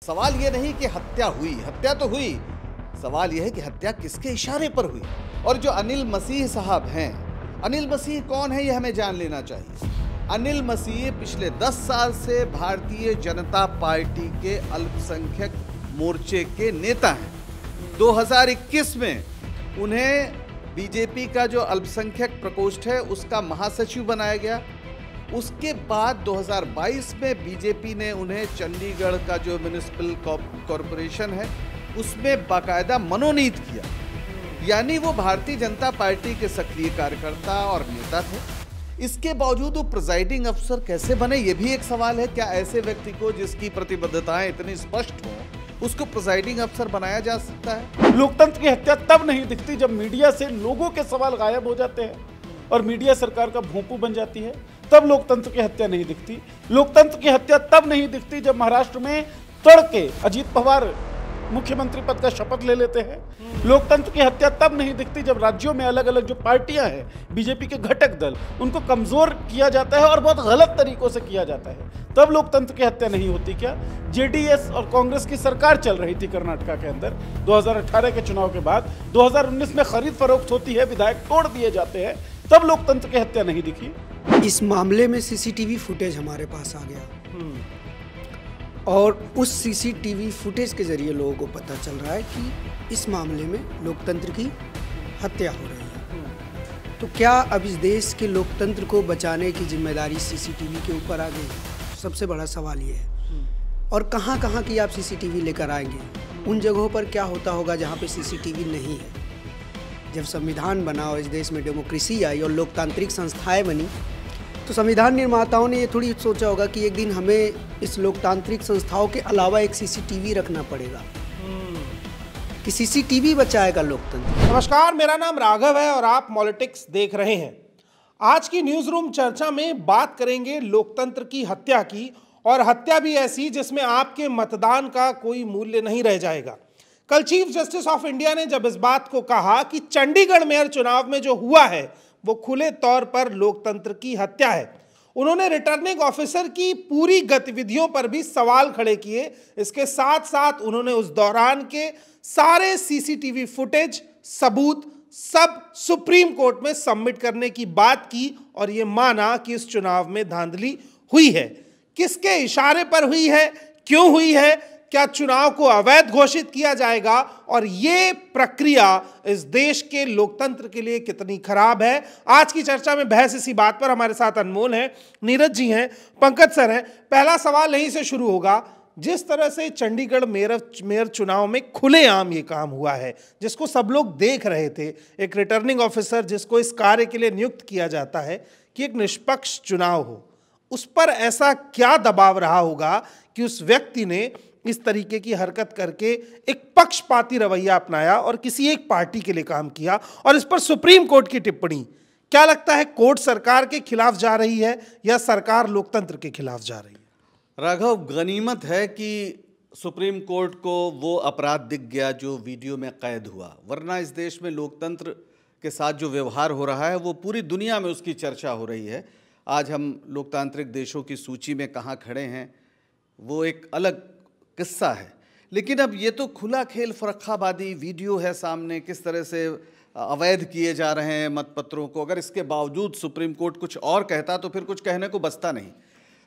सवाल ये नहीं कि हत्या हुई, हत्या तो हुई, सवाल यह है कि हत्या किसके इशारे पर हुई। और जो अनिल मसीह साहब हैं, अनिल मसीह कौन है ये हमें जान लेना चाहिए। अनिल मसीह पिछले 10 साल से भारतीय जनता पार्टी के अल्पसंख्यक मोर्चे के नेता हैं। 2021 में उन्हें बीजेपी का जो अल्पसंख्यक प्रकोष्ठ है उसका महासचिव बनाया गया। उसके बाद 2022 में बीजेपी ने उन्हें चंडीगढ़ का जो म्युनिसिपल कॉरपोरेशन है उसमें बाकायदा मनोनीत किया, यानी वो भारतीय जनता पार्टी के सक्रिय कार्यकर्ता और नेता थे। इसके बावजूद वो प्रिजाइडिंग अफसर कैसे बने, ये भी एक सवाल है। क्या ऐसे व्यक्ति को जिसकी प्रतिबद्धताएं इतनी स्पष्ट हों उसको प्रिजाइडिंग अफसर बनाया जा सकता है? लोकतंत्र की हत्या तब नहीं दिखती जब मीडिया से लोगों के सवाल गायब हो जाते हैं और मीडिया सरकार का भोंपू बन जाती है, तब लोकतंत्र की हत्या नहीं दिखती। लोकतंत्र की हत्या तब नहीं दिखती जब महाराष्ट्र में तड़के अजीत पवार मुख्यमंत्री पद का शपथ ले लेते हैं। लोकतंत्र की हत्या तब नहीं दिखती जब राज्यों में अलग अलग जो पार्टियां हैं, बीजेपी के घटक दल, उनको कमजोर किया जाता है और बहुत गलत तरीकों से किया जाता है, तब लोकतंत्र की हत्या नहीं होती। क्या जेडीएस और कांग्रेस की सरकार चल रही थी कर्नाटका के अंदर 2018 के चुनाव के बाद, 2019 में खरीद फरोख्त होती है, विधायक तोड़ दिए जाते हैं, तब लोकतंत्र की हत्या नहीं दिखी। इस मामले में सीसीटीवी फुटेज हमारे पास आ गया और उस सीसीटीवी फुटेज के जरिए लोगों को पता चल रहा है कि इस मामले में लोकतंत्र की हत्या हो रही है। तो क्या अब इस देश के लोकतंत्र को बचाने की जिम्मेदारी सीसीटीवी के ऊपर आ गई? सबसे बड़ा सवाल ये है। और कहाँ कहाँ की आप सीसीटीवी लेकर आएंगे? उन जगहों पर क्या होता होगा जहाँ पे सीसीटीवी नहीं है? जब संविधान बना और इस देश में डेमोक्रेसी आई और लोकतांत्रिक संस्थाएं बनी, तो संविधान निर्माताओं ने ये थोड़ी सोचा होगा कि एक दिन हमें इस लोकतांत्रिक संस्थाओं के अलावा एक सीसीटीवी रखना पड़ेगा कि सीसीटीवी बचाएगा लोकतंत्र। नमस्कार, मेरा नाम राघव है और आप पॉलिटिक्स देख रहे हैं। आज की न्यूज रूम चर्चा में बात करेंगे लोकतंत्र की हत्या की, और हत्या भी ऐसी जिसमें आपके मतदान का कोई मूल्य नहीं रह जाएगा। कल चीफ जस्टिस ऑफ इंडिया ने जब इस बात को कहा कि चंडीगढ़ मेयर चुनाव में जो हुआ है वो खुले तौर पर लोकतंत्र की हत्या है, उन्होंने रिटर्निंग ऑफिसर की पूरी गतिविधियों पर भी सवाल खड़े किए। इसके साथ साथ उन्होंने उस दौरान के सारे सीसीटीवी फुटेज, सबूत सब सुप्रीम कोर्ट में सबमिट करने की बात की और यह माना कि इस चुनाव में धांधली हुई है। किसके इशारे पर हुई है, क्यों हुई है, क्या चुनाव को अवैध घोषित किया जाएगा, और ये प्रक्रिया इस देश के लोकतंत्र के लिए कितनी खराब है। आज की चर्चा में बहस इसी बात पर हमारे साथ अनमोल हैं, नीरज जी हैं, पंकज सर हैं। पहला सवाल यहीं से शुरू होगा। जिस तरह से चंडीगढ़ मेयर चुनाव में खुलेआम ये काम हुआ है, जिसको सब लोग देख रहे थे, एक रिटर्निंग ऑफिसर जिसको इस कार्य के लिए नियुक्त किया जाता है कि एक निष्पक्ष चुनाव हो, उस पर ऐसा क्या दबाव रहा होगा कि उस व्यक्ति ने इस तरीके की हरकत करके एक पक्षपाती रवैया अपनाया और किसी एक पार्टी के लिए काम किया, और इस पर सुप्रीम कोर्ट की टिप्पणी। क्या लगता है, कोर्ट सरकार के खिलाफ जा रही है या सरकार लोकतंत्र के खिलाफ जा रही है? राघव, गनीमत है कि सुप्रीम कोर्ट को वो अपराध दिख गया जो वीडियो में कैद हुआ, वरना इस देश में लोकतंत्र के साथ जो व्यवहार हो रहा है वो पूरी दुनिया में उसकी चर्चा हो रही है। आज हम लोकतांत्रिक देशों की सूची में कहाँ खड़े हैं वो एक अलग किस्सा है, लेकिन अब ये तो खुला खेल फर्रुखाबादी वीडियो है सामने, किस तरह से अवैध किए जा रहे हैं मतपत्रों को। अगर इसके बावजूद सुप्रीम कोर्ट कुछ और कहता तो फिर कुछ कहने को बचता नहीं।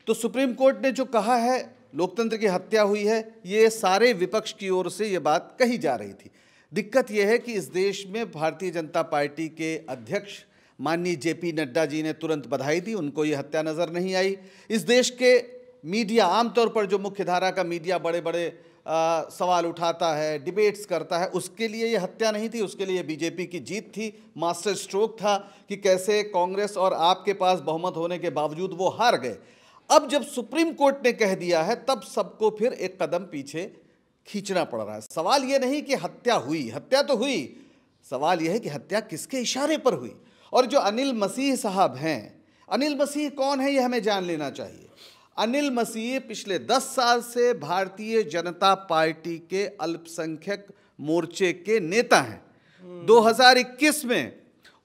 तो सुप्रीम कोर्ट ने जो कहा है लोकतंत्र की हत्या हुई है, ये सारे विपक्ष की ओर से ये बात कही जा रही थी। दिक्कत यह है कि इस देश में भारतीय जनता पार्टी के अध्यक्ष माननीय जेपी नड्डा जी ने तुरंत बधाई दी, उनको ये हत्या नज़र नहीं आई। इस देश के मीडिया, आमतौर पर जो मुख्यधारा का मीडिया बड़े बड़े सवाल उठाता है, डिबेट्स करता है, उसके लिए ये हत्या नहीं थी, उसके लिए बीजेपी की जीत थी। मास्टर स्ट्रोक था कि कैसे कांग्रेस और आपके पास बहुमत होने के बावजूद वो हार गए। अब जब सुप्रीम कोर्ट ने कह दिया है तब सबको फिर एक कदम पीछे खींचना पड़ रहा है। सवाल ये नहीं कि हत्या हुई, हत्या तो हुई, सवाल यह है कि हत्या किसके इशारे पर हुई। और जो अनिल मसीह साहब हैं, अनिल मसीह कौन है ये हमें जान लेना चाहिए। अनिल मसीह पिछले 10 साल से भारतीय जनता पार्टी के अल्पसंख्यक मोर्चे के नेता हैं। 2021 में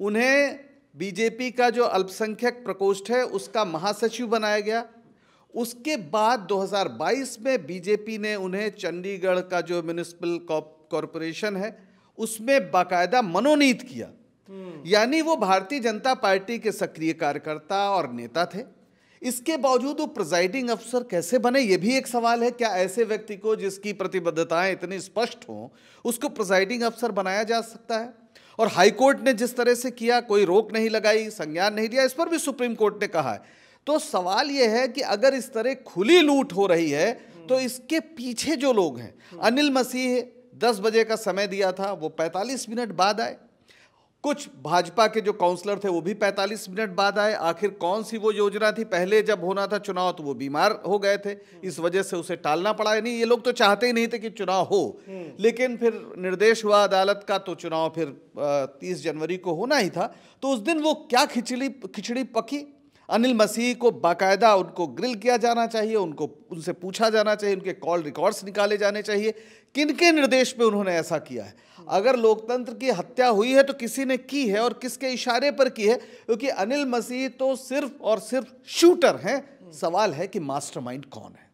उन्हें बीजेपी का जो अल्पसंख्यक प्रकोष्ठ है उसका महासचिव बनाया गया। उसके बाद 2022 में बीजेपी ने उन्हें चंडीगढ़ का जो म्युनिसिपल कॉरपोरेशन है उसमें बाकायदा मनोनीत किया। यानी वो भारतीय जनता पार्टी के सक्रिय कार्यकर्ता और नेता थे। इसके बावजूद वो प्रिजाइडिंग अफसर कैसे बने, ये भी एक सवाल है। क्या ऐसे व्यक्ति को जिसकी प्रतिबद्धताएं इतनी स्पष्ट हों उसको प्रिजाइडिंग अफसर बनाया जा सकता है? और हाईकोर्ट ने जिस तरह से किया, कोई रोक नहीं लगाई, संज्ञान नहीं लिया, इस पर भी सुप्रीम कोर्ट ने कहा है। तो सवाल यह है कि अगर इस तरह खुली लूट हो रही है तो इसके पीछे जो लोग हैं, अनिल मसीह 10 बजे का समय दिया था, वो 45 मिनट बाद आए। कुछ भाजपा के जो काउंसलर थे वो भी 45 मिनट बाद आए। आखिर कौन सी वो योजना थी? पहले जब होना था चुनाव तो वो बीमार हो गए थे, इस वजह से उसे टालना पड़ा। नहीं, ये लोग तो चाहते ही नहीं थे कि चुनाव हो, लेकिन फिर निर्देश हुआ अदालत का तो चुनाव फिर 30 जनवरी को होना ही था। तो उस दिन वो क्या खिचड़ी पकी? अनिल मसीह को बाकायदा उनको ग्रिल किया जाना चाहिए, उनसे पूछा जाना चाहिए, उनके कॉल रिकॉर्ड्स निकाले जाने चाहिए, किनके निर्देश पे उन्होंने ऐसा किया है। अगर लोकतंत्र की हत्या हुई है तो किसी ने की है और किसके इशारे पर की है, क्योंकि अनिल मसीह तो सिर्फ और सिर्फ शूटर हैं। सवाल है कि मास्टरमाइंड कौन है।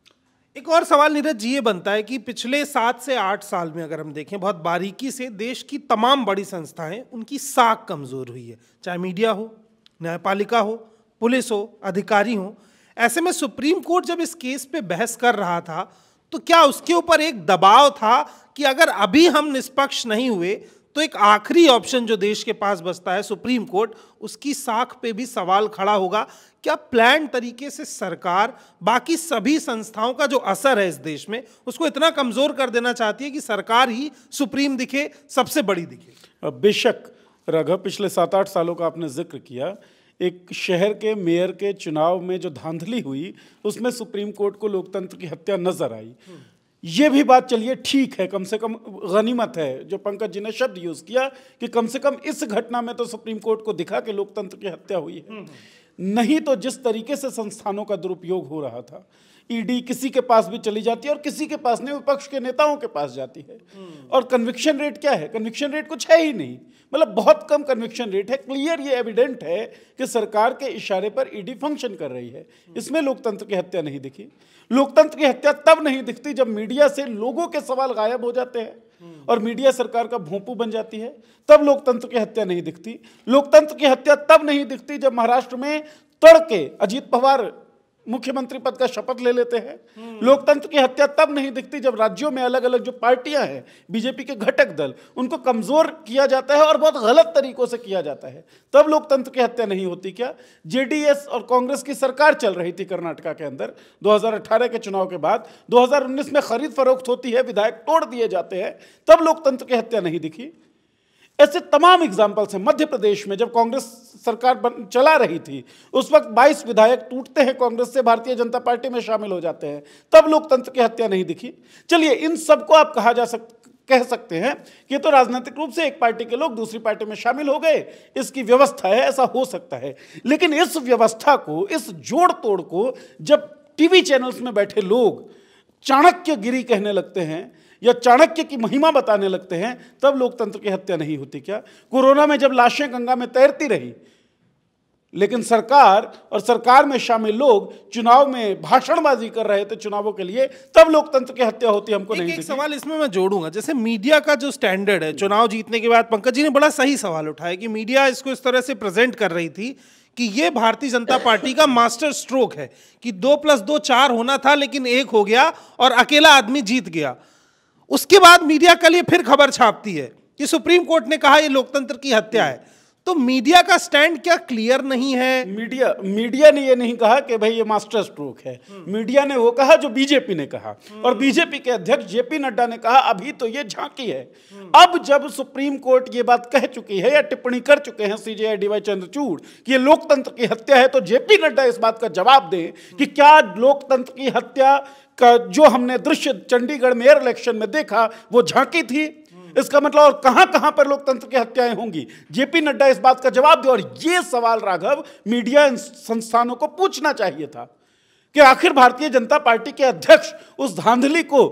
एक और सवाल नीरज जी ये बनता है कि पिछले 7 से 8 साल में अगर हम देखें बहुत बारीकी से, देश की तमाम बड़ी संस्थाएं उनकी साख कमजोर हुई है, चाहे मीडिया हो, न्यायपालिका हो, पुलिस हो, अधिकारी हो। ऐसे में सुप्रीम कोर्ट जब इस केस पे बहस कर रहा था तो क्या उसके ऊपर एक दबाव था कि अगर अभी हम निष्पक्ष नहीं हुए तो एक आखिरी ऑप्शन जो देश के पास बचता है सुप्रीम कोर्ट, उसकी साख पे भी सवाल खड़ा होगा? क्या प्लान तरीके से सरकार बाकी सभी संस्थाओं का जो असर है इस देश में उसको इतना कमजोर कर देना चाहती है कि सरकार ही सुप्रीम दिखे, सबसे बड़ी दिखे? बेशक राघव, पिछले 7-8 सालों का आपने जिक्र किया। एक शहर के मेयर के चुनाव में जो धांधली हुई उसमें सुप्रीम कोर्ट को लोकतंत्र की हत्या नजर आई। ये भी बात चलिए ठीक है, कम से कम गनीमत है जो पंकज जी ने शब्द यूज किया कि कम से कम इस घटना में तो सुप्रीम कोर्ट को दिखा कि लोकतंत्र की हत्या हुई है। नहीं तो जिस तरीके से संस्थानों का दुरुपयोग हो रहा था, ईडी किसी के पास भी चली जाती है और किसी के पास नहीं, विपक्ष के नेताओं के पास जाती है। और कन्विक्शन रेट क्या है? कन्विक्शन रेट कुछ है ही नहीं, मतलब बहुत कम कन्विक्शन रेट है। क्लियर ये एविडेंट है कि सरकार के इशारे पर ईडी फंक्शन कर रही है। इसमें लोकतंत्र की हत्या नहीं दिखी। लोकतंत्र की हत्या तब नहीं दिखती जब मीडिया से लोगों के सवाल गायब हो जाते हैं और मीडिया सरकार का भोंपू बन जाती है, तब लोकतंत्र की हत्या नहीं दिखती। लोकतंत्र की हत्या तब नहीं दिखती जब महाराष्ट्र में तड़के अजीत पवार मुख्यमंत्री पद का शपथ ले लेते हैं। लोकतंत्र की हत्या तब नहीं दिखती जब राज्यों में अलग अलग जो पार्टियां हैं, बीजेपी के घटक दल, उनको कमजोर किया जाता है और बहुत गलत तरीकों से किया जाता है, तब लोकतंत्र की हत्या नहीं होती। क्या जेडीएस और कांग्रेस की सरकार चल रही थी कर्नाटका के अंदर 2018 के चुनाव के बाद, 2019 में खरीद फरोख्त होती है, विधायक तोड़ दिए जाते हैं, तब लोकतंत्र की हत्या नहीं दिखी। ऐसे तमाम एग्जाम्पल्स हैं। मध्य प्रदेश में जब कांग्रेस सरकार चला रही थी उस वक्त 22 विधायक टूटते हैं कांग्रेस से, भारतीय जनता पार्टी में शामिल हो जाते हैं, तब लोकतंत्र की हत्या नहीं दिखी। चलिए, इन सबको आप कह सकते हैं कि तो राजनीतिक रूप से एक पार्टी के लोग दूसरी पार्टी में शामिल हो गए, इसकी व्यवस्था है, ऐसा हो सकता है। लेकिन इस व्यवस्था को, इस जोड़ तोड़ को जब टीवी चैनल्स में बैठे लोग चाणक्यगिरी कहने लगते हैं या चाणक्य की महिमा बताने लगते हैं, तब लोकतंत्र की हत्या नहीं होती। क्या कोरोना में जब लाशें गंगा में तैरती रही लेकिन सरकार और सरकार में शामिल लोग चुनाव में भाषणबाजी कर रहे थे चुनावों के लिए, तब लोकतंत्र की हत्या होती हमको नहीं दिखी। एक सवाल इसमें मैं जोड़ूंगा, जैसे मीडिया का जो स्टैंडर्ड है चुनाव जीतने के बाद, पंकज जी ने बड़ा सही सवाल उठाया कि मीडिया इसको इस तरह से प्रेजेंट कर रही थी कि ये भारतीय जनता पार्टी का मास्टर स्ट्रोक है कि 2+2 4 होना था लेकिन 1 हो गया और अकेला आदमी जीत गया। उसके बाद मीडिया कल ये फिर खबर छापती है कि सुप्रीम कोर्ट ने कहा ये लोकतंत्र की हत्या है। तो मीडिया का स्टैंड क्या क्लियर नहीं है? मीडिया ने ये नहीं कहा कि भाई ये मास्टर स्ट्रोक है। मीडिया ने वो कहा जो बीजेपी ने कहा, और बीजेपी के अध्यक्ष जेपी नड्डा ने कहा अभी तो ये झांकी है। अब जब सुप्रीम कोर्ट ये बात कह चुकी है या टिप्पणी कर चुके हैं सीजेआई डीवाई चंद्रचूड़ कि ये लोकतंत्र की हत्या है, तो जेपी नड्डा इस बात का जवाब दें कि क्या लोकतंत्र की हत्या का जो हमने दृश्य चंडीगढ़ मेयर इलेक्शन में देखा वो झांकी थी? इसका मतलब और कहां कहां पर लोकतंत्र की हत्याएं होंगी? जेपी नड्डा इस बात का जवाब दे। और यह सवाल राघव मीडिया संस्थानों को पूछना चाहिए था कि आखिर भारतीय जनता पार्टी के अध्यक्ष उस धांधली को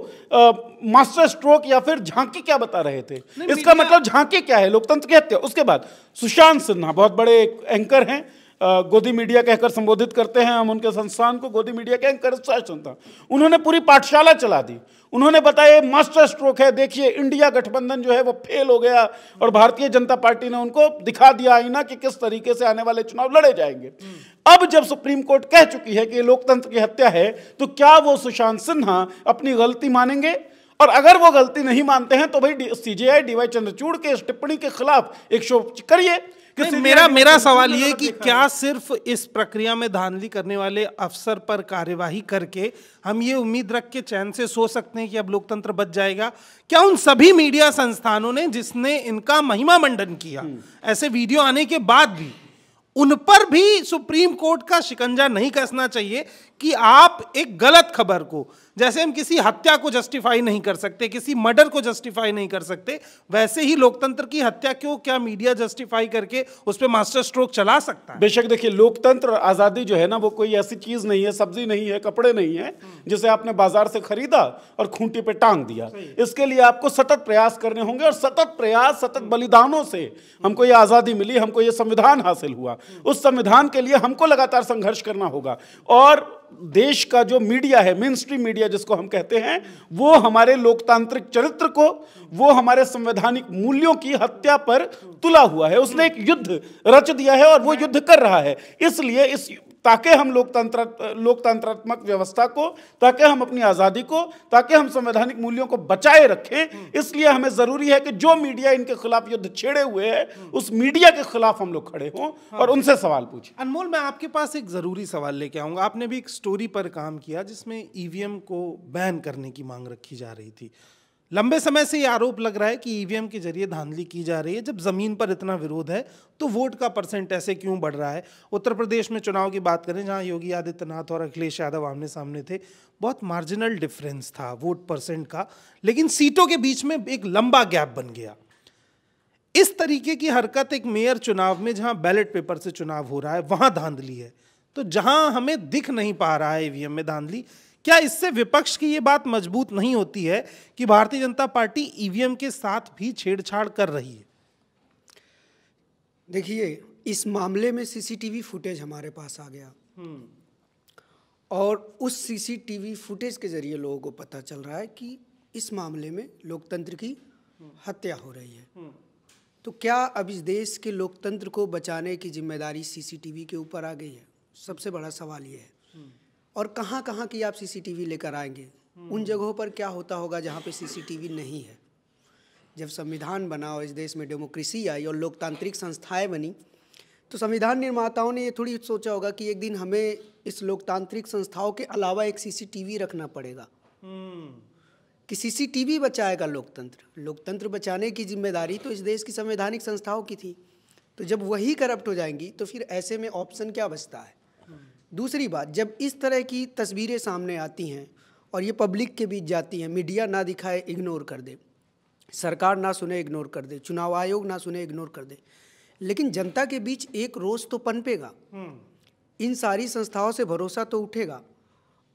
मास्टर स्ट्रोक या फिर झांकी क्या बता रहे थे? इसका मतलब झांकी क्या है? लोकतंत्र की हत्या। उसके बाद सुशांत सिन्हा बहुत बड़े एंकर हैं, गोदी मीडिया कहकर संबोधित करते हैं, हम उनके संस्थान को गोदी मीडिया कहकर संस्थान। उन्होंने पूरी पाठशाला चला दी, उन्होंने बताया मास्टर स्ट्रोक है, देखिए इंडिया गठबंधन जो है वो फेल हो गया और भारतीय जनता पार्टी ने उनको दिखा दिया आईना कि किस तरीके से आने वाले चुनाव लड़े जाएंगे। अब जब सुप्रीम कोर्ट कह चुकी है कि ये लोकतंत्र की हत्या है, तो क्या वो सुशांत सिन्हा अपनी गलती मानेंगे? और अगर वो गलती नहीं मानते हैं तो भाई सीजेआई डीवाई चंद्रचूड़ के इस टिप्पणी के खिलाफ एक शो करिए। मेरा सवाल ये कि क्या सिर्फ इस प्रक्रिया में धांधली करने वाले अफसर पर कार्यवाही करके हम ये उम्मीद रख के चैन से सो सकते हैं कि अब लोकतंत्र बच जाएगा? क्या उन सभी मीडिया संस्थानों ने जिसने इनका महिमा मंडन किया, ऐसे वीडियो आने के बाद भी उन पर भी सुप्रीम कोर्ट का शिकंजा नहीं कसना चाहिए कि आप एक गलत खबर को, जैसे हम किसी हत्या को जस्टिफाई नहीं कर सकते, किसी मर्डर को जस्टिफाई नहीं कर सकते, वैसे ही लोकतंत्र की हत्या क्यों क्या मीडिया जस्टिफाई करके उस पर मास्टर स्ट्रोक चला सकता है? बेशक देखिए, लोकतंत्र और आज़ादी जो है ना वो कोई ऐसी चीज नहीं है, सब्जी नहीं है, कपड़े नहीं है जिसे आपने बाजार से खरीदा और खूंटी पे टांग दिया। इसके लिए आपको सतत प्रयास करने होंगे और सतत प्रयास, सतत बलिदानों से हमको ये आज़ादी मिली, हमको ये संविधान हासिल हुआ। उस संविधान के लिए हमको लगातार संघर्ष करना होगा। और देश का जो मीडिया है, मेन स्ट्रीम मीडिया जिसको हम कहते हैं, वो हमारे लोकतांत्रिक चरित्र को, वो हमारे संवैधानिक मूल्यों की हत्या पर तुला हुआ है। उसने एक युद्ध रच दिया है और वो युद्ध कर रहा है। इसलिए ताकि हम लोकतंत्रात्मक व्यवस्था को, ताकि हम अपनी आज़ादी को, ताकि हम संवैधानिक मूल्यों को बचाए रखें, इसलिए हमें ज़रूरी है कि जो मीडिया इनके खिलाफ युद्ध छेड़े हुए है, उस मीडिया के खिलाफ हम लोग खड़े हों और उनसे सवाल पूछें। अनमोल, मैं आपके पास एक ज़रूरी सवाल लेके आऊँगा। आपने भी एक स्टोरी पर काम किया जिसमें ईवीएम को बैन करने की मांग रखी जा रही थी। लंबे समय से ये आरोप लग रहा है कि ईवीएम के जरिए धांधली की जा रही है। जब ज़मीन पर इतना विरोध है तो वोट का परसेंट ऐसे क्यों बढ़ रहा है? उत्तर प्रदेश में चुनाव की बात करें, जहां योगी आदित्यनाथ और अखिलेश यादव आमने सामने थे, बहुत मार्जिनल डिफरेंस था वोट परसेंट का, लेकिन सीटों के बीच में एक लंबा गैप बन गया। इस तरीके की हरकत एक मेयर चुनाव में, जहां बैलेट पेपर से चुनाव हो रहा है, वहां धांधली है। तो जहां हमें दिख नहीं पा रहा है ईवीएम में धांधली, क्या इससे विपक्ष की ये बात मजबूत नहीं होती है कि भारतीय जनता पार्टी ईवीएम के साथ भी छेड़छाड़ कर रही है? देखिए, इस मामले में सीसीटीवी फुटेज हमारे पास आ गया और उस सीसीटीवी फुटेज के जरिए लोगों को पता चल रहा है कि इस मामले में लोकतंत्र की हत्या हो रही है। तो क्या अब इस देश के लोकतंत्र को बचाने की जिम्मेदारी सीसीटीवी के ऊपर आ गई है? सबसे बड़ा सवाल ये है। और कहाँ कहाँ की आप सीसीटीवी लेकर आएंगे? उन जगहों पर क्या होता होगा जहाँ पे सीसीटीवी नहीं है? जब संविधान बना और इस देश में डेमोक्रेसी आई और लोकतांत्रिक संस्थाएं बनी, तो संविधान निर्माताओं ने ये थोड़ी सोचा होगा कि एक दिन हमें इस लोकतांत्रिक संस्थाओं के अलावा एक सीसीटीवी रखना पड़ेगा कि सीसीटीवी बचाएगा लोकतंत्र। लोकतंत्र बचाने की जिम्मेदारी तो इस देश की संवैधानिक संस्थाओं की थी। तो जब वही करप्ट हो जाएंगी तो फिर ऐसे में ऑप्शन क्या बचता है? दूसरी बात, जब इस तरह की तस्वीरें सामने आती हैं और ये पब्लिक के बीच जाती हैं, मीडिया ना दिखाए इग्नोर कर दे, सरकार ना सुने इग्नोर कर दे, चुनाव आयोग ना सुने इग्नोर कर दे, लेकिन जनता के बीच एक रोष तो पनपेगा। इन सारी संस्थाओं से भरोसा तो उठेगा।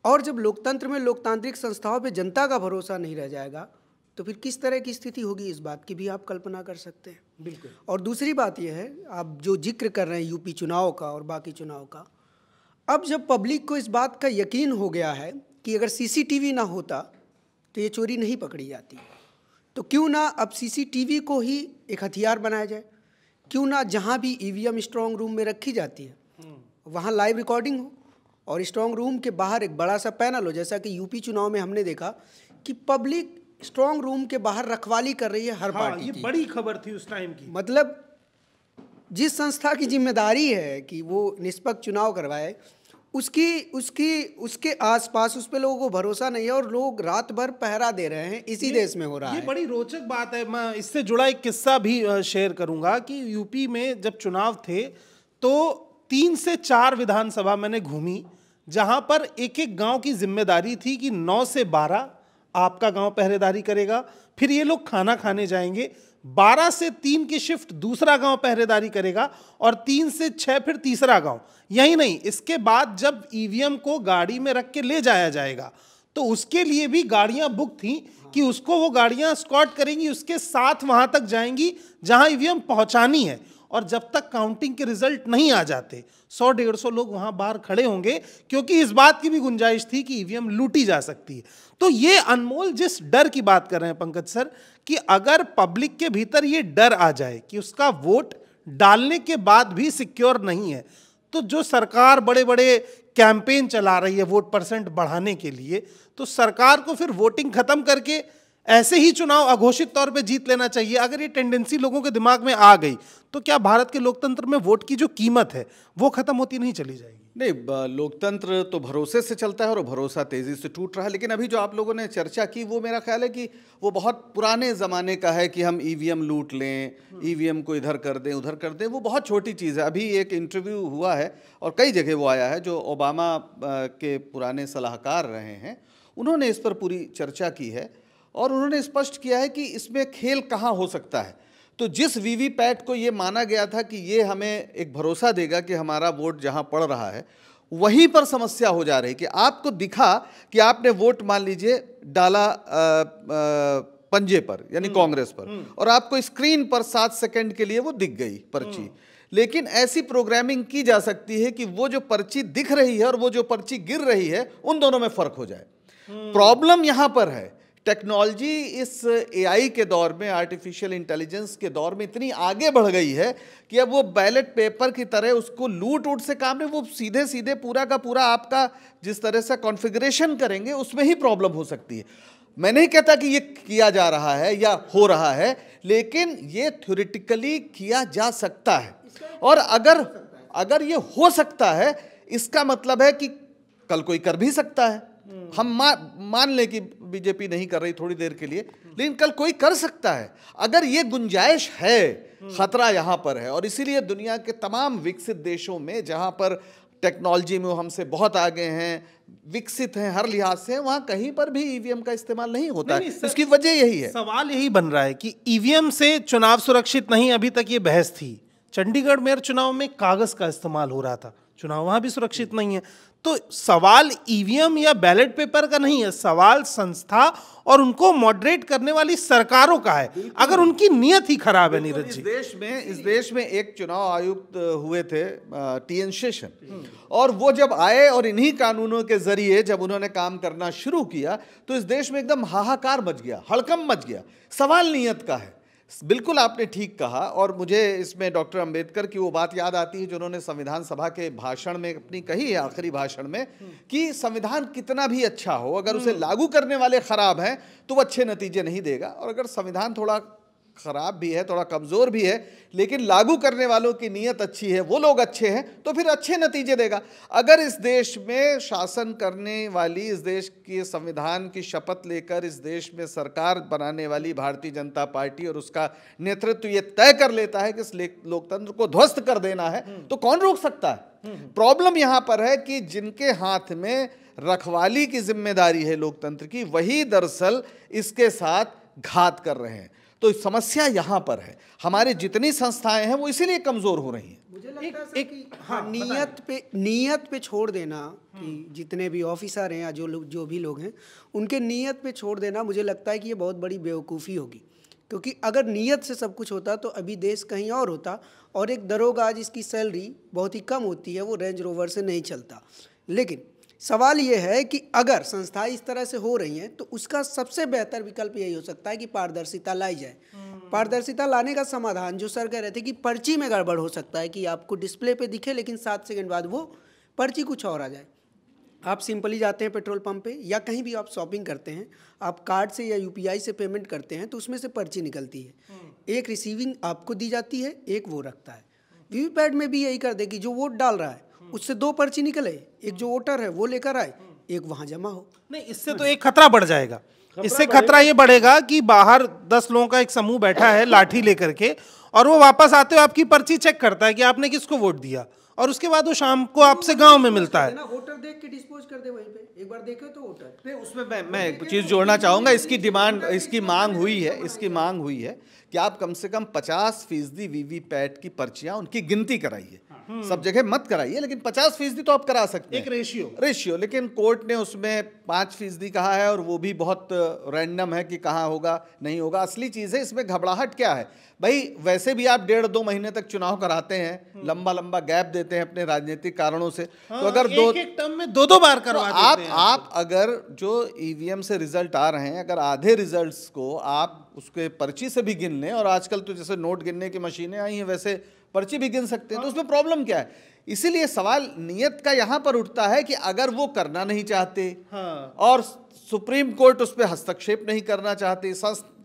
और जब लोकतंत्र में लोकतांत्रिक संस्थाओं पे जनता का भरोसा नहीं रह जाएगा तो फिर किस तरह की स्थिति होगी, इस बात की भी आप कल्पना कर सकते हैं। बिल्कुल। और दूसरी बात यह है, आप जो जिक्र कर रहे हैं यूपी चुनाव का और बाकी चुनाव का, अब जब पब्लिक को इस बात का यकीन हो गया है कि अगर सीसीटीवी ना होता तो ये चोरी नहीं पकड़ी जाती, तो क्यों ना अब सीसीटीवी को ही एक हथियार बनाया जाए? क्यों ना जहाँ भी ईवीएम स्ट्रांग रूम में रखी जाती है वहाँ लाइव रिकॉर्डिंग हो और स्ट्रांग रूम के बाहर एक बड़ा सा पैनल हो, जैसा कि यूपी चुनाव में हमने देखा कि पब्लिक स्ट्रांग रूम के बाहर रखवाली कर रही है हर पार्टी की। ये बड़ी खबर थी उस टाइम की। मतलब जिस संस्था की जिम्मेदारी है कि वो निष्पक्ष चुनाव करवाए, उसके आसपास उस पे लोगों को भरोसा नहीं है और लोग रात भर पहरा दे रहे हैं। इसी देश में हो रहा है। ये बड़ी रोचक बात है। मैं इससे जुड़ा एक किस्सा भी शेयर करूंगा कि यूपी में जब चुनाव थे तो 3 से 4 विधानसभा मैंने घूमी, जहां पर एक एक गांव की जिम्मेदारी थी कि 9 से 12 आपका गांव पहरेदारी करेगा, फिर ये लोग खाना खाने जाएंगे, 12 से 3 की शिफ्ट दूसरा गांव पहरेदारी करेगा और 3 से 6 फिर तीसरा गांव। यही नहीं, इसके बाद जब ईवीएम को गाड़ी में रख के ले जाया जाएगा तो उसके लिए भी गाड़ियां बुक थी कि उसको वो गाड़ियां स्कॉट करेंगी, उसके साथ वहां तक जाएंगी जहां ईवीएम पहुंचानी है। और जब तक काउंटिंग के रिजल्ट नहीं आ जाते 100-150 लोग वहां बाहर खड़े होंगे, क्योंकि इस बात की भी गुंजाइश थी कि ईवीएम लूटी जा सकती है। तो ये अनमोल जिस डर की बात कर रहे हैं पंकज सर, कि अगर पब्लिक के भीतर ये डर आ जाए कि उसका वोट डालने के बाद भी सिक्योर नहीं है, तो जो सरकार बड़े बड़े कैंपेन चला रही है वोट परसेंट बढ़ाने के लिए, तो सरकार को फिर वोटिंग खत्म करके ऐसे ही चुनाव अघोषित तौर पे जीत लेना चाहिए। अगर ये टेंडेंसी लोगों के दिमाग में आ गई तो क्या भारत के लोकतंत्र में वोट की जो कीमत है वो खत्म होती नहीं चली जाएगी? नहीं, लोकतंत्र तो भरोसे से चलता है और भरोसा तेजी से टूट रहा है। लेकिन अभी जो आप लोगों ने चर्चा की वो मेरा ख्याल है कि वो बहुत पुराने ज़माने का है कि हम ईवीएम लूट लें, ईवीएम को इधर कर दें उधर कर दें, वो बहुत छोटी चीज़ है। अभी एक इंटरव्यू हुआ है और कई जगह वो आया है, जो ओबामा के पुराने सलाहकार रहे हैं, उन्होंने इस पर पूरी चर्चा की है और उन्होंने स्पष्ट किया है कि इसमें खेल कहाँ हो सकता है। तो जिस वीवीपैट को ये माना गया था कि ये हमें एक भरोसा देगा कि हमारा वोट जहाँ पड़ रहा है, वहीं पर समस्या हो जा रही कि आपको दिखा कि आपने वोट मान लीजिए डाला पंजे पर यानी कांग्रेस पर, और आपको स्क्रीन पर 7 सेकंड के लिए वो दिख गई पर्ची। लेकिन ऐसी प्रोग्रामिंग की जा सकती है कि वो जो पर्ची दिख रही है और वो जो पर्ची गिर रही है उन दोनों में फर्क हो जाए। प्रॉब्लम यहां पर है, टेक्नोलॉजी इस एआई के दौर में, आर्टिफिशियल इंटेलिजेंस के दौर में इतनी आगे बढ़ गई है कि अब वो बैलेट पेपर की तरह उसको लूट उट से काम नहीं, वो सीधे सीधे पूरा का पूरा आपका जिस तरह से कॉन्फ़िगरेशन करेंगे उसमें ही प्रॉब्लम हो सकती है। मैं नहीं कहता कि ये किया जा रहा है या हो रहा है, लेकिन ये थ्योरेटिकली किया जा सकता है। और अगर ये हो सकता है, इसका मतलब है कि कल कोई कर भी सकता है। हम मान लें कि बीजेपी नहीं कर रही थोड़ी देर के लिए, लेकिन कल कोई कर सकता है। अगर ये गुंजाइश है, खतरा यहां पर है। और इसीलिए दुनिया के तमाम विकसित देशों में जहां पर टेक्नोलॉजी में वो हमसे बहुत आगे हैं, विकसित हैं, हर लिहाज से, वहां कहीं पर भी ईवीएम का इस्तेमाल नहीं होता है। इसकी वजह यही है। सवाल यही बन रहा है कि ईवीएम से चुनाव सुरक्षित नहीं, अभी तक ये बहस थी। चंडीगढ़ मेयर चुनाव में कागज का इस्तेमाल हो रहा था, चुनाव वहां भी सुरक्षित नहीं है। तो सवाल ईवीएम या बैलेट पेपर का नहीं है, सवाल संस्था और उनको मॉडरेट करने वाली सरकारों का है, अगर उनकी नीयत ही खराब है। नीरज जी, इस देश में एक चुनाव आयुक्त हुए थे टीएन शेषन, और वो जब आए और इन्हीं कानूनों के जरिए जब उन्होंने काम करना शुरू किया तो इस देश में एकदम हाहाकार मच गया, हड़कंप मच गया। सवाल नीयत का है। बिल्कुल आपने ठीक कहा। और मुझे इसमें डॉक्टर अंबेडकर की वो बात याद आती है जो उन्होंने संविधान सभा के भाषण में अपनी कही है, आखिरी भाषण में, कि संविधान कितना भी अच्छा हो, अगर उसे लागू करने वाले खराब हैं तो वो अच्छे नतीजे नहीं देगा। और अगर संविधान थोड़ा खराब भी है, थोड़ा कमज़ोर भी है, लेकिन लागू करने वालों की नीयत अच्छी है, वो लोग अच्छे हैं, तो फिर अच्छे नतीजे देगा। अगर इस देश में शासन करने वाली, इस देश के संविधान की शपथ लेकर इस देश में सरकार बनाने वाली भारतीय जनता पार्टी और उसका नेतृत्व ये तय कर लेता है कि इस लोकतंत्र को ध्वस्त कर देना है, तो कौन रोक सकता है? प्रॉब्लम यहाँ पर है कि जिनके हाथ में रखवाली की जिम्मेदारी है लोकतंत्र की, वही दरअसल इसके साथ घात कर रहे हैं। तो समस्या यहाँ पर है। हमारी जितनी संस्थाएं हैं वो इसीलिए कमजोर हो रही हैं। मुझे लगता है कि नीयत पे छोड़ देना, कि जितने भी ऑफिसर हैं या जो भी लोग हैं, उनके नीयत पे छोड़ देना, मुझे लगता है कि ये बहुत बड़ी बेवकूफ़ी होगी। क्योंकि अगर नीयत से सब कुछ होता तो अभी देश कहीं और होता। और एक दरोगा जिसकी सैलरी बहुत ही कम होती है, वो रेंज रोवर से नहीं चलता। लेकिन सवाल ये है कि अगर संस्थाएं इस तरह से हो रही हैं तो उसका सबसे बेहतर विकल्प यही हो सकता है कि पारदर्शिता लाई जाए। पारदर्शिता लाने का समाधान, जो सर कह रहे थे कि पर्ची में गड़बड़ हो सकता है कि आपको डिस्प्ले पे दिखे लेकिन 7 सेकंड बाद वो पर्ची कुछ और आ जाए। आप सिंपली जाते हैं पेट्रोल पंप पे या कहीं भी आप शॉपिंग करते हैं, आप कार्ड से या यूपीआई से पेमेंट करते हैं तो उसमें से पर्ची निकलती है। एक रिसीविंग आपको दी जाती है, एक वो रखता है। वीवीपैट में भी यही कर दे कि जो वोट डाल रहा है उससे 2 पर्ची निकले, एक जो वोटर है वो लेकर आए, एक वहां जमा हो। नहीं, इससे तो एक खतरा बढ़ जाएगा। इससे खतरा ये बढ़ेगा कि बाहर 10 लोगों का एक समूह बैठा है लाठी लेकर के, और वो वापस आते हुए आपकी पर्ची चेक करता है कि आपने किसको वोट दिया, और उसके बाद वो शाम को आपसे गांव में मिलता है। वोटर देख के डिस्पोज कर दे वहीं पे, एक बार देखे तो वोटर नहीं। उसमें मैं एक चीज़ जोड़ना चाहूँगा। इसकी मांग हुई है कि आप कम से कम 50% वीवीपैट की पर्चियां उनकी गिनती कराइए। सब जगह मत कराइए, लेकिन 50% तो आप करा सकते हैं, एक रेशियो। लेकिन कोर्ट ने उसमें 5% कहा है, और वो भी बहुत रैंडम है कि कहाँ होगा नहीं होगा। असली चीज़ है इसमें घबराहट क्या है भाई, वैसे भी आप 1.5-2 महीने तक चुनाव कराते हैं, लंबा लंबा गैप देते हैं अपने राजनीतिक कारणों से। तो अगर एक टर्म में 2-2 बार करवा देते हैं। आप अगर जो ईवीएम से रिजल्ट आ रहे हैं, अगर आधे रिजल्ट्स को आप उसके पर्ची से भी गिन लें, और आजकल तो जैसे नोट गिनने की मशीनें आई हैं वैसे पर्ची भी गिन सकते हैं, तो उसमें प्रॉब्लम क्या है? इसीलिए सवाल नियत का यहां पर उठता है कि अगर वो करना नहीं चाहते और सुप्रीम कोर्ट उस पर हस्तक्षेप नहीं करना चाहते,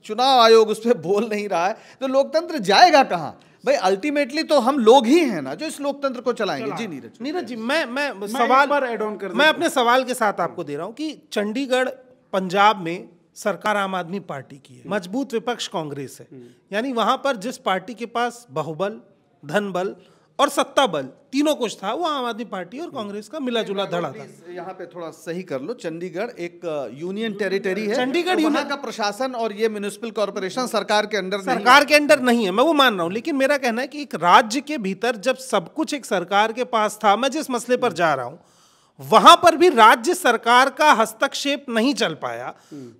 चुनाव आयोग उस पर बोल नहीं रहा है, तो लोकतंत्र जाएगा कहां भाई? अल्टीमेटली तो हम लोग ही हैं ना जो इस लोकतंत्र को चलाएंगे। जी नीरज जी, मैं सवाल पर ऐड ऑन कर, मैं अपने सवाल के साथ आपको दे रहा हूं कि चंडीगढ़ पंजाब में सरकार आम आदमी पार्टी की है, मजबूत विपक्ष कांग्रेस है, यानी वहां पर जिस पार्टी के पास बाहुबल, धन बल और सत्ता बल तीनों कुछ था, वो आम आदमी पार्टी और कांग्रेस का मिला जुला धड़ा था। यहाँ पे थोड़ा सही कर लो, चंडीगढ़ एक यूनियन टेरिटरी है, चंडीगढ़ वहाँ का प्रशासन और ये म्युनिसिपल कॉर्पोरेशन सरकार के अंडर नहीं है, मैं वो मान रहा हूँ। लेकिन मेरा कहना है कि एक राज्य के भीतर जब सब कुछ एक सरकार के पास था, मैं जिस मसले पर जा रहा हूँ वहां पर भी राज्य सरकार का हस्तक्षेप नहीं चल पाया,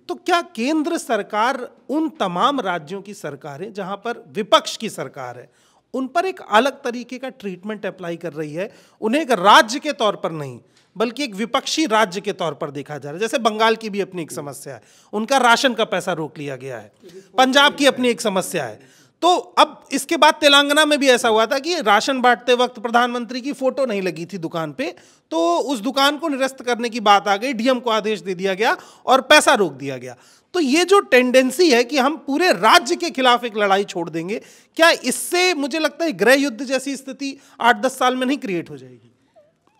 तो क्या केंद्र सरकार उन तमाम राज्यों की सरकार है जहां पर विपक्ष की सरकार है, उन पर एक अलग तरीके का ट्रीटमेंट अप्लाई कर रही है? उन्हें एक राज्य के तौर पर नहीं बल्कि एक विपक्षी राज्य के तौर पर देखा जा रहा है। जैसे बंगाल की भी अपनी एक समस्या है, उनका राशन का पैसा रोक लिया गया है, पंजाब की अपनी एक समस्या है। तो अब इसके बाद तेलंगाना में भी ऐसा हुआ था कि राशन बांटते वक्त प्रधानमंत्री की फोटो नहीं लगी थी दुकान पे, तो उस दुकान को निरस्त करने की बात आ गई, डीएम को आदेश दे दिया गया और पैसा रोक दिया गया। तो ये जो टेंडेंसी है कि हम पूरे राज्य के खिलाफ एक लड़ाई छोड़ देंगे, क्या इससे मुझे लगता है गृह युद्ध जैसी स्थिति 8-10 साल में नहीं क्रिएट हो जाएगी?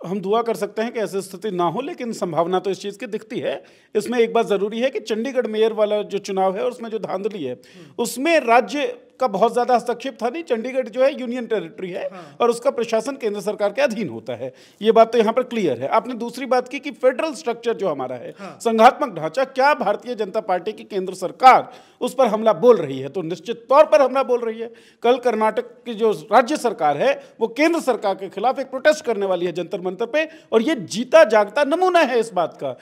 हम दुआ कर सकते हैं कि ऐसी स्थिति ना हो, लेकिन संभावना तो इस चीज़ की दिखती है। इसमें एक बात ज़रूरी है कि चंडीगढ़ मेयर वाला जो चुनाव है उसमें जो धांधली है उसमें राज्य का बहुत ज़्यादा हस्तक्षेप था नहीं। चंडीगढ़ जो है यूनियन टेरिटरी है और उसका प्रशासन केंद्र सरकार के अधीन होता है, ये बात तो यहाँ पर क्लियर है। आपने दूसरी बात की कि फेडरल स्ट्रक्चर जो हमारा है, संघात्मक ढांचा, क्या भारतीय जनता पार्टी की केंद्र सरकार उस पर हमला बोल रही है? तो निश्चित तौर पर हमला बोल रही है। कल कर्नाटक की जो राज्य सरकार है वो केंद्र सरकार के खिलाफ एक प्रोटेस्ट करने वाली है जंतर मंतर पे, और ये जीता जागता नमूना है इस बात का।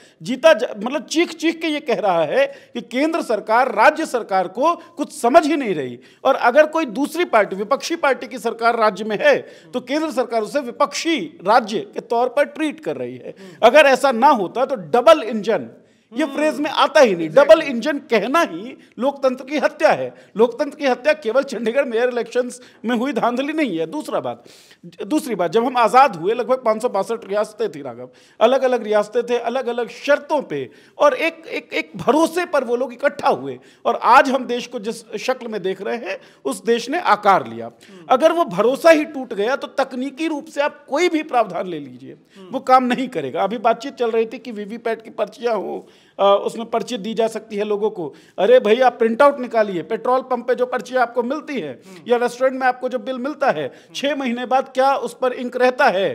मतलब चीख चीख के ये कह रहा है कि केंद्र सरकार राज्य सरकार को कुछ समझ ही नहीं रही, और अगर कोई दूसरी पार्टी, विपक्षी पार्टी की सरकार राज्य में है तो केंद्र सरकार उसे विपक्षी राज्य के तौर पर ट्रीट कर रही है। अगर ऐसा ना होता तो डबल इंजन, ये फ्रेज में आता ही नहीं। डबल इंजन कहना ही लोकतंत्र की हत्या है। लोकतंत्र की हत्या केवल चंडीगढ़ मेयर इलेक्शंस में हुई धांधली नहीं है। दूसरी बात, जब हम आज़ाद हुए लगभग 562 रियासतें थी राघव, अलग अलग रियासतें थे, अलग अलग शर्तों पे, और एक भरोसे पर वो लोग इकट्ठा हुए, और आज हम देश को जिस शक्ल में देख रहे हैं उस देश ने आकार लिया। अगर वो भरोसा ही टूट गया तो तकनीकी रूप से आप कोई भी प्रावधान ले लीजिए, वो काम नहीं करेगा। अभी बातचीत चल रही थी कि वीवीपैट की पर्चियां हो, उसमें पर्ची दी जा सकती है लोगों को। अरे भाई, आप प्रिंट आउट निकालिए। पेट्रोल पंप पे जो पर्ची आपको मिलती है या रेस्टोरेंट में आपको जो बिल मिलता है, 6 महीने बाद क्या उस पर इंक रहता है?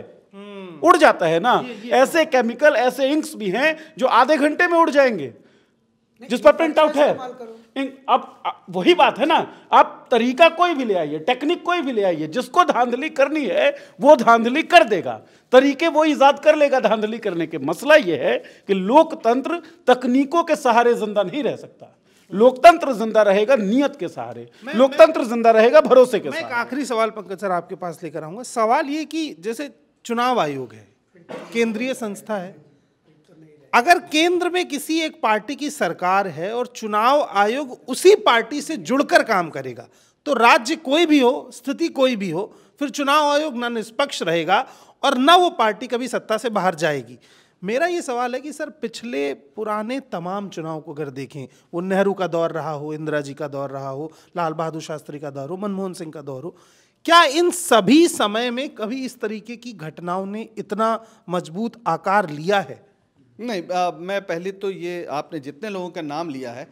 उड़ जाता है ना। ऐसे केमिकल, ऐसे इंक्स भी हैं जो आधे घंटे में उड़ जाएंगे जिस पर प्रिंट आउट है। अब वही बात है ना, आप तरीका कोई भी ले आइए, टेक्निक कोई भी ले आइए, जिसको धांधली करनी है वो धांधली कर देगा, तरीके वो इजाद कर लेगा धांधली करने के। मसला ये है कि लोकतंत्र तकनीकों के सहारे जिंदा नहीं रह सकता। लोकतंत्र जिंदा रहेगा नियत के सहारे, लोकतंत्र जिंदा रहेगा भरोसे के सहारे। एक आखिरी सवाल पंकज सर आपके पास लेकर आऊंगा। सवाल ये कि जैसे चुनाव आयोग है, केंद्रीय संस्था है, अगर केंद्र में किसी एक पार्टी की सरकार है और चुनाव आयोग उसी पार्टी से जुड़कर काम करेगा, तो राज्य कोई भी हो, स्थिति कोई भी हो, फिर चुनाव आयोग ना निष्पक्ष रहेगा और ना वो पार्टी कभी सत्ता से बाहर जाएगी। मेरा ये सवाल है कि सर, पिछले पुराने तमाम चुनाव को अगर देखें, वो नेहरू का दौर रहा हो, इंदिरा जी का दौर रहा हो, लाल बहादुर शास्त्री का दौर हो, मनमोहन सिंह का दौर हो, क्या इन सभी समय में कभी इस तरीके की घटनाओं ने इतना मजबूत आकार लिया है? नहीं, मैं पहले तो ये, आपने जितने लोगों का नाम लिया है,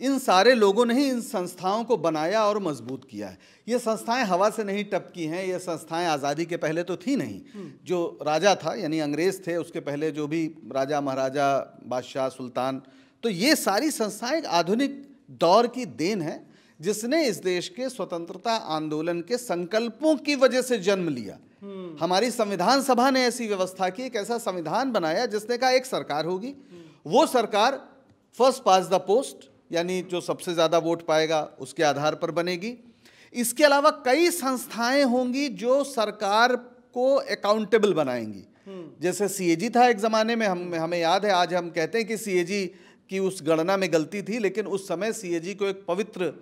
इन सारे लोगों ने ही इन संस्थाओं को बनाया और मजबूत किया है। ये संस्थाएं हवा से नहीं टपकी हैं, ये संस्थाएं आज़ादी के पहले तो थी नहीं। जो राजा था, यानी अंग्रेज़ थे, उसके पहले जो भी राजा महाराजा, बादशाह, सुल्तान, तो ये सारी संस्थाएं एक आधुनिक दौर की देन है जिसने इस देश के स्वतंत्रता आंदोलन के संकल्पों की वजह से जन्म लिया। हमारी संविधान सभा ने ऐसी व्यवस्था की, एक ऐसा संविधान बनाया जिसने कहा एक सरकार होगी, वो सरकार फर्स्ट पास द पोस्ट, यानी जो सबसे ज्यादा वोट पाएगा उसके आधार पर बनेगी। इसके अलावा कई संस्थाएं होंगी जो सरकार को अकाउंटेबल बनाएंगी। जैसे सीएजी था एक जमाने में, हमें याद है, आज हम कहते हैं कि सीएजी की उस गणना में गलती थी, लेकिन उस समय सीएजी को एक पवित्र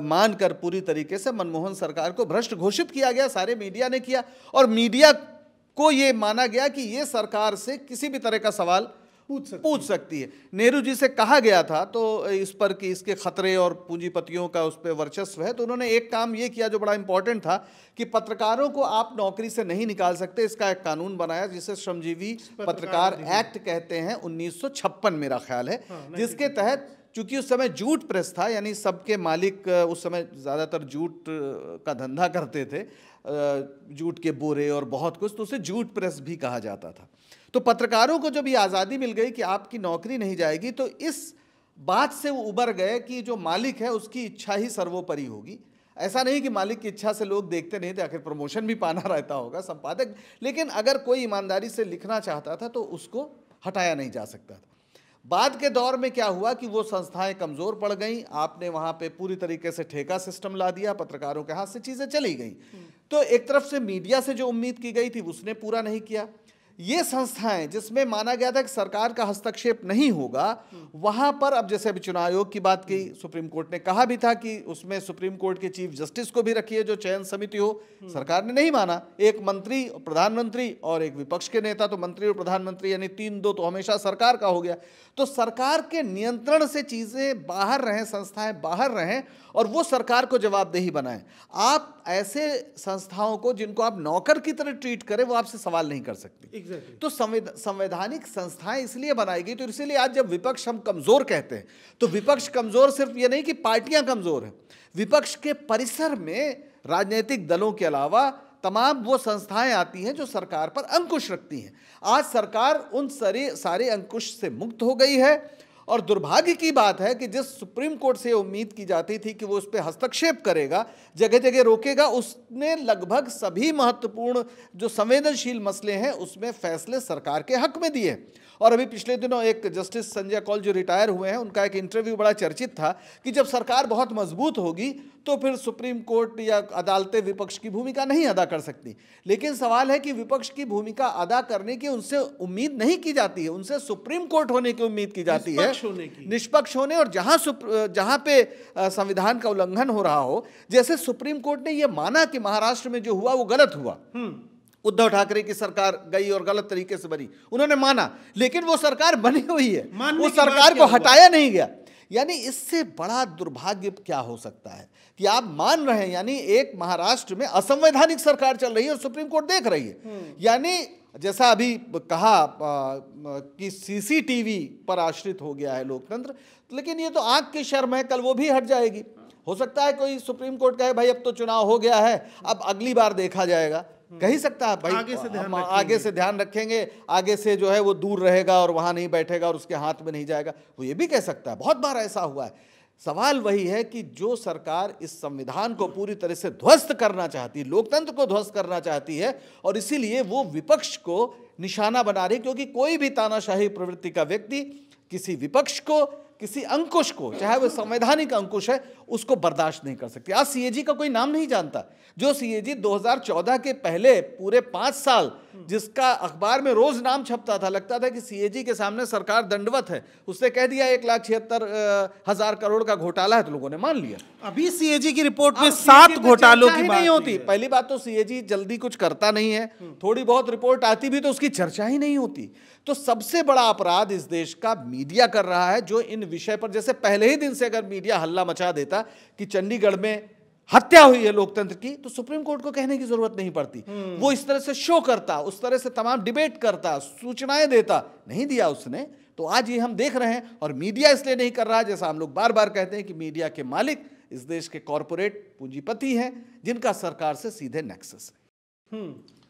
मानकर पूरी तरीके से मनमोहन सरकार को भ्रष्ट घोषित किया गया, सारे मीडिया ने किया, और मीडिया को ये माना गया कि ये सरकार से किसी भी तरह का सवाल पूछ सकती है। नेहरू जी से कहा गया था तो इस पर कि इसके खतरे और पूंजीपतियों का उस पर वर्चस्व है, तो उन्होंने एक काम ये किया जो बड़ा इंपॉर्टेंट था कि पत्रकारों को आप नौकरी से नहीं निकाल सकते, इसका एक कानून बनाया जिसे श्रमजीवी पत्रकार एक्ट कहते हैं, 1956 मेरा ख्याल है, जिसके तहत चूंकि उस समय जूट प्रेस था, यानी सबके मालिक उस समय ज़्यादातर जूट का धंधा करते थे, जूट के बोरे और बहुत कुछ, तो उसे जूट प्रेस भी कहा जाता था। तो पत्रकारों को जब ये आज़ादी मिल गई कि आपकी नौकरी नहीं जाएगी, तो इस बात से वो उबर गए कि जो मालिक है उसकी इच्छा ही सर्वोपरि होगी। ऐसा नहीं कि मालिक की इच्छा से लोग देखते नहीं थे, आखिर प्रमोशन भी पाना रहता होगा संपादक, लेकिन अगर कोई ईमानदारी से लिखना चाहता था तो उसको हटाया नहीं जा सकता था। बाद के दौर में क्या हुआ कि वो संस्थाएं कमज़ोर पड़ गईं, आपने वहाँ पे पूरी तरीके से ठेका सिस्टम ला दिया, पत्रकारों के हाथ से चीज़ें चली गईं। तो एक तरफ से मीडिया से जो उम्मीद की गई थी उसने पूरा नहीं किया। ये संस्थाएं जिसमें माना गया था कि सरकार का हस्तक्षेप नहीं होगा, वहां पर अब जैसे अभी चुनाव आयोग की बात की, सुप्रीम कोर्ट ने कहा भी था कि उसमें सुप्रीम कोर्ट के चीफ जस्टिस को भी रखिए जो चयन समिति हो, सरकार ने नहीं माना। एक मंत्री, प्रधानमंत्री और एक विपक्ष के नेता, तो मंत्री और प्रधानमंत्री यानी 3-2 तो हमेशा सरकार का हो गया। तो सरकार के नियंत्रण से चीजें बाहर रहें, संस्थाएं बाहर रहें और वो सरकार को जवाबदेही बनाएं। आप ऐसे संस्थाओं को जिनको आप नौकर की तरह ट्रीट करें, वो आपसे सवाल नहीं कर सकती। तो संवैधानिक संस्थाएं इसलिए बनाई गई। तो इसीलिए आज जब विपक्ष हम कमजोर कहते हैं, तो विपक्ष कमजोर सिर्फ ये नहीं कि पार्टियां कमजोर हैं, विपक्ष के परिसर में राजनीतिक दलों के अलावा तमाम वो संस्थाएं आती हैं जो सरकार पर अंकुश रखती हैं। आज सरकार उन सारे अंकुश से मुक्त हो गई है और दुर्भाग्य की बात है कि जिस सुप्रीम कोर्ट से उम्मीद की जाती थी कि वो उस पर हस्तक्षेप करेगा, जगह जगह रोकेगा, उसने लगभग सभी महत्वपूर्ण जो संवेदनशील मसले हैं उसमें फैसले सरकार के हक में दिए। और अभी पिछले दिनों एक जस्टिस संजय कौल जो रिटायर हुए हैं, उनका एक इंटरव्यू बड़ा चर्चित था कि जब सरकार बहुत मजबूत होगी तो फिर सुप्रीम कोर्ट या अदालतें विपक्ष की भूमिका नहीं अदा कर सकती। लेकिन सवाल है कि विपक्ष की भूमिका अदा करने की उनसे उम्मीद नहीं की जाती है, उनसे सुप्रीम कोर्ट होने की उम्मीद की जाती है, निष्पक्ष होने। और जहां पे संविधान का उल्लंघन हो रहा हो, जैसे सुप्रीम कोर्ट ने यह माना कि महाराष्ट्र में जो हुआ वो गलत हुआ, उद्धव ठाकरे की सरकार गई और गलत तरीके से बनी, उन्होंने माना, लेकिन वो सरकार बनी हुई है, वो सरकार को हटाया नहीं गया। यानी इससे बड़ा दुर्भाग्य क्या हो सकता है कि आप मान रहे हैं, यानी एक महाराष्ट्र में असंवैधानिक सरकार चल रही है और सुप्रीम कोर्ट देख रही है। यानी जैसा अभी कहा कि सीसीटीवी पर आश्रित हो गया है लोकतंत्र, लेकिन ये तो आंख की शर्म है, कल वो भी हट जाएगी। हो सकता है कोई सुप्रीम कोर्ट कहे भाई अब तो चुनाव हो गया है, अब अगली बार देखा जाएगा, कह ही सकता है भाई हम आगे से ध्यान रखेंगे, आगे से जो है वो दूर रहेगा और वहां नहीं बैठेगा और उसके हाथ में नहीं जाएगा, वो ये भी कह सकता है। बहुत बार ऐसा हुआ है। सवाल वही है कि जो सरकार इस संविधान को पूरी तरह से ध्वस्त करना चाहती है, लोकतंत्र को ध्वस्त करना चाहती है, और इसीलिए वो विपक्ष को निशाना बना रही, क्योंकि कोई भी तानाशाही प्रवृत्ति का व्यक्ति किसी विपक्ष को, किसी अंकुश को, चाहे वो संवैधानिक अंकुश है, उसको बर्दाश्त नहीं कर सकती। आज सीएजी का कोई नाम नहीं जानता। जो सीएजी 2014 के पहले पूरे 5 साल जिसका अखबार में रोज नाम छपता था, लगता था कि सीएजी के सामने सरकार दंडवत है, उसने कह दिया 1,76,000 करोड़ का घोटाला है, तो लोगों ने मान लिया। अभी सीएजी की रिपोर्ट में 7 घोटालों की बात नहीं होती। पहली बात तो सीएजी जल्दी कुछ करता नहीं है, थोड़ी बहुत रिपोर्ट आती भी तो उसकी चर्चा ही नहीं होती। तो सबसे बड़ा अपराध इस देश का मीडिया कर रहा है, जो इन विषय पर, जैसे पहले ही दिन से अगर मीडिया हल्ला मचा देता कि चंडीगढ़ में हत्या हुई है लोकतंत्र की, तो सुप्रीम कोर्ट को कहने की जरूरत नहीं पड़ती। वो इस तरह से शो करता, उस तरह से तमाम डिबेट करता, सूचनाएं देता, नहीं दिया उसने। तो आज ये हम देख रहे हैं, और मीडिया इसलिए नहीं कर रहा, जैसा हम लोग बार बार कहते हैं कि मीडिया के मालिक इस देश के कॉरपोरेट पूंजीपति हैं, जिनका सरकार से सीधे नेक्सस है।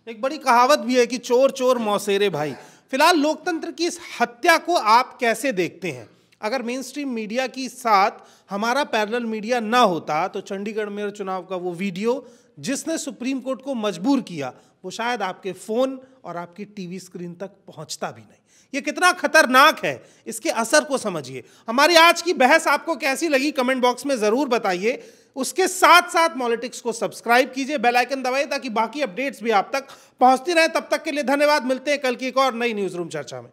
एक बड़ी कहावत भी है कि चोर चोर मौसेरे भाई। फिलहाल लोकतंत्र की इस हत्या को आप कैसे देखते हैं? अगर मेन स्ट्रीम मीडिया की साथ हमारा पैरेलल मीडिया ना होता तो चंडीगढ़ मेयर चुनाव का वो वीडियो जिसने सुप्रीम कोर्ट को मजबूर किया, वो शायद आपके फ़ोन और आपकी टीवी स्क्रीन तक पहुंचता भी नहीं। ये कितना खतरनाक है, इसके असर को समझिए। हमारी आज की बहस आपको कैसी लगी कमेंट बॉक्स में ज़रूर बताइए। उसके साथ साथ मॉलिटिक्स को सब्सक्राइब कीजिए, बेल आइकन दबाइए ताकि बाकी अपडेट्स भी आप तक पहुंचती रहे। तब तक के लिए धन्यवाद। मिलते हैं कल की एक और नई न्यूज़ रूम चर्चा में।